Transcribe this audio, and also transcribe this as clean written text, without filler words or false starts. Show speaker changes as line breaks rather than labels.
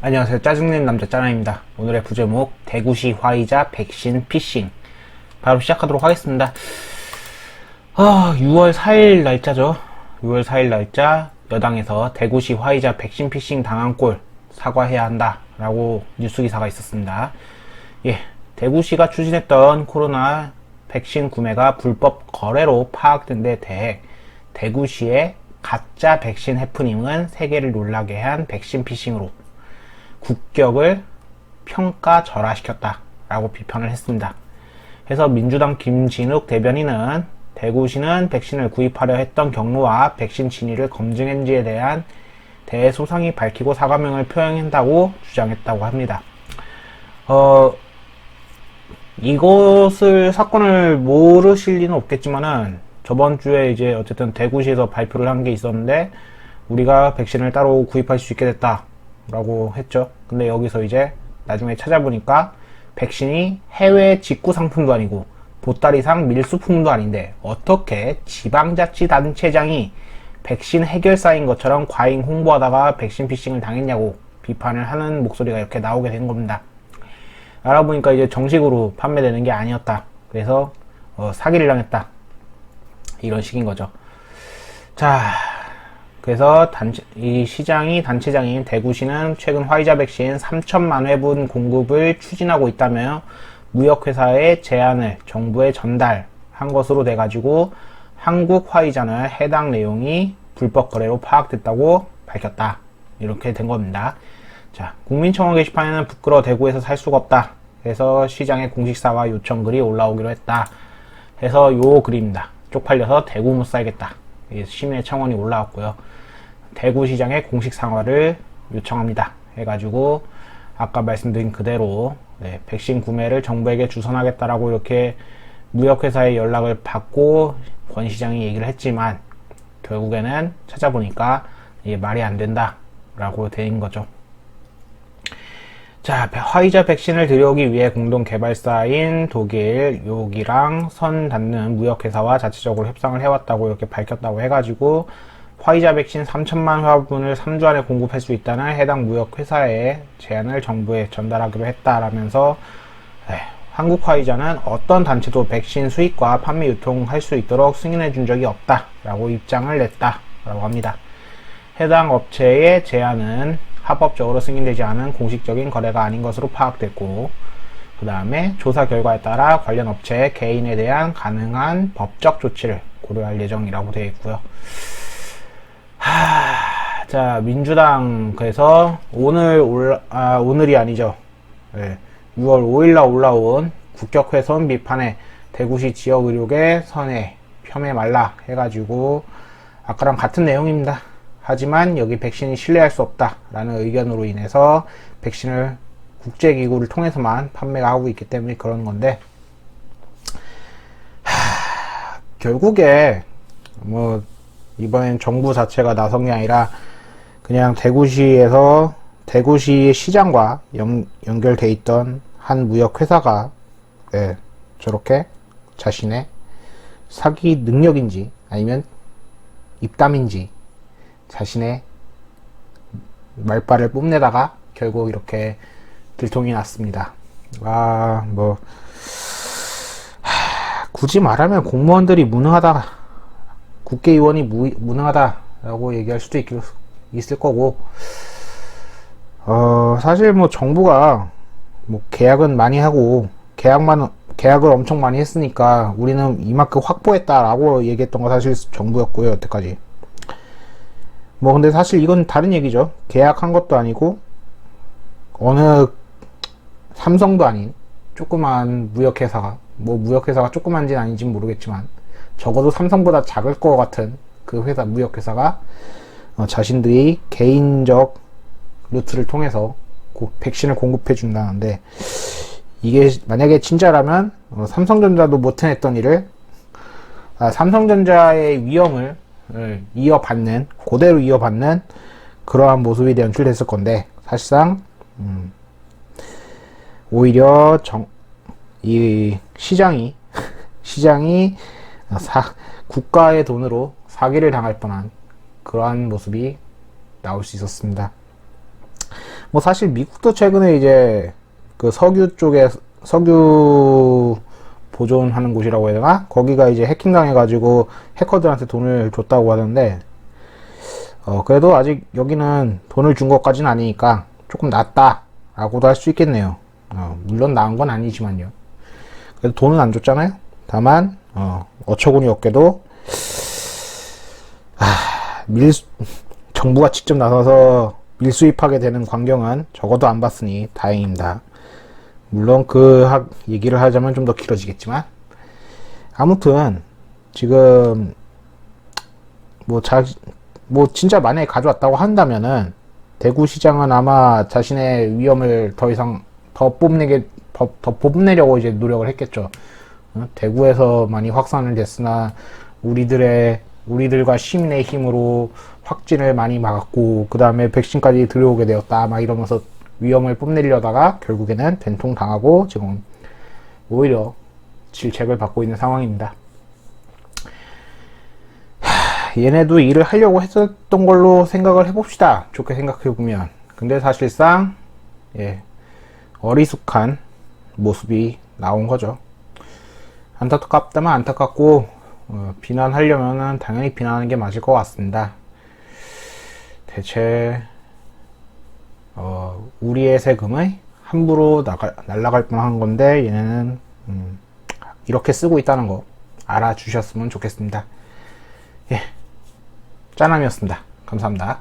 안녕하세요. 짜증낸 남자 짜나입니다. 오늘의 부제목 대구시 화이자 백신 피싱 바로 시작하도록 하겠습니다. 6월 4일 날짜죠. 6월 4일 날짜 여당에서 대구시 화이자 백신 피싱 당한 꼴 사과해야 한다 라고 뉴스 기사가 있었습니다. 대구시가 추진했던 코로나 백신 구매가 불법 거래로 파악된 데 대해 대구시의 가짜 백신 해프닝은 세계를 놀라게 한 백신 피싱으로 국격을 평가절하시켰다 라고 비판을 했습니다. 그래서 민주당 김진욱 대변인은 대구시는 백신을 구입하려 했던 경로와 백신 진위를 검증했는지에 대한 대소상히 밝히고 사과명을 표명한다고 주장했다고 합니다. 이것을 사건을 모르실 리는 없겠지만은 저번 주에 이제 어쨌든 대구시에서 발표를 한 게 있었는데 우리가 백신을 따로 구입할 수 있게 됐다 라고 했죠. 근데 여기서 이제 나중에 찾아보니까 백신이 해외 직구 상품도 아니고 보따리상 밀수품도 아닌데 어떻게 지방자치단체장이 백신 해결사인 것처럼 과잉 홍보하다가 백신 피싱을 당했냐고 비판을 하는 목소리가 이렇게 나오게 된 겁니다. 알아보니까 이제 정식으로 판매되는 게 아니었다. 그래서 사기를 당했다. 이런 식인 거죠. 자, 그래서 이 시장이 단체장인 대구시는 최근 화이자 백신 3천만 회분 공급을 추진하고 있다며 무역회사의 제안을 정부에 전달한 것으로 돼가지고 한국 화이자는 해당 내용이 불법 거래로 파악됐다고 밝혔다. 이렇게 된 겁니다. 자, 국민청원 게시판에는 부끄러워 대구에서 살 수가 없다. 그래서 시장의 공식 사과 요청 글이 올라오기로 했다. 해서 요 글입니다. 쪽팔려서 대구 못 살겠다. 시민의 청원이 올라왔고요. 대구시장의 공식 사과를 요청합니다. 해가지고 아까 말씀드린 그대로 백신 구매를 정부에게 주선하겠다라고 이렇게 무역회사의 연락을 받고 권 시장이 얘기를 했지만 결국에는 찾아보니까 이게 말이 안 된다 라고 된 거죠. 자, 화이자 백신을 들여오기 위해 공동 개발사인 독일 요기랑 선 닿는 무역회사와 자체적으로 협상을 해왔다고 이렇게 밝혔다고 해가지고 화이자 백신 3천만 화분을 3주 안에 공급할 수 있다는 해당 무역회사의 제안을 정부에 전달하기로 했다라면서 한국 화이자는 어떤 단체도 백신 수입과 판매 유통할 수 있도록 승인해 준 적이 없다라고 입장을 냈다라고 합니다. 해당 업체의 제안은 합법적으로 승인되지 않은 공식적인 거래가 아닌 것으로 파악됐고 그 다음에 조사 결과에 따라 관련 업체 개인에 대한 가능한 법적 조치를 고려할 예정이라고 되어 있고요. 자, 민주당 그래서 오늘이 아니죠. 6월 5일날 올라온 국격훼손 비판에 대구시 지역의료계 선회 폄훼 말라 해가지고 아까랑 같은 내용입니다. 하지만 여기 백신이 신뢰할 수 없다라는 의견으로 인해서 백신을 국제기구를 통해서만 판매가 하고 있기 때문에 그런 건데 결국에 뭐 이번엔 정부 자체가 나선 게 아니라 그냥 대구시에서 대구시 시장과 연결돼 있던 한 무역회사가 저렇게 자신의 사기 능력인지 아니면 입담인지 자신의 말빨을 뽐내다가 결국 이렇게 들통이 났습니다. 굳이 말하면 공무원들이 무능하다, 국회의원이 무능하다라고 얘기할 수도 있을 거고, 사실 뭐 정부가 뭐 계약은 많이 하고 계약을 엄청 많이 했으니까 우리는 이만큼 확보했다라고 얘기했던 거 사실 정부였고요, 여태까지. 뭐 근데 사실 이건 다른 얘기죠. 계약한 것도 아니고 어느 삼성도 아닌 조그만 무역회사가 무역회사가 조그만지는 아닌지는 모르겠지만 적어도 삼성보다 작을 것 같은 그 회사 무역회사가 자신들이 개인적 루트를 통해서 백신을 공급해 준다는데 이게 만약에 진짜라면 삼성전자도 못 해냈던 일을 삼성전자의 위험을 그대로 이어받는 그러한 모습이 연출됐을 건데 사실상 오히려 이 시장이 국가의 돈으로 사기를 당할 뻔한 그러한 모습이 나올 수 있었습니다. 뭐 사실 미국도 최근에 이제 그 석유 쪽에 석유 보존하는 곳이라고 해야 되나? 거기가 이제 해킹당해가지고 해커들한테 돈을 줬다고 하던데, 그래도 아직 여기는 돈을 준 것까지는 아니니까 조금 낫다라고도 할 수 있겠네요. 물론 나은 건 아니지만요. 그래도 돈은 안 줬잖아요. 다만 어처구니 없게도 정부가 직접 나서서 밀수입하게 되는 광경은 적어도 안 봤으니 다행입니다. 물론 얘기를 하자면 좀 더 길어지겠지만, 아무튼 지금 뭐 진짜 만약에 가져왔다고 한다면은 대구시장은 아마 자신의 위험을 더 이상 더 뽐내려고 이제 노력을 했겠죠. 대구에서 많이 확산을 됐으나 우리들과 시민의 힘으로 확진을 많이 막았고, 그 다음에 백신까지 들여오게 되었다 막 이러면서 위험을 뽐내려다가 결국에는 된통 당하고 지금 오히려 질책을 받고 있는 상황입니다. 얘네도 일을 하려고 했었던 걸로 생각을 해봅시다. 좋게 생각해보면. 근데 사실상 어리숙한 모습이 나온 거죠. 안타깝다면 안타깝고, 비난하려면 당연히 비난하는 게 맞을 것 같습니다. 대체 우리의 세금이 함부로 날아갈 뻔한 건데 얘네는 이렇게 쓰고 있다는 거 알아주셨으면 좋겠습니다. 예, 짜남이었습니다. 감사합니다.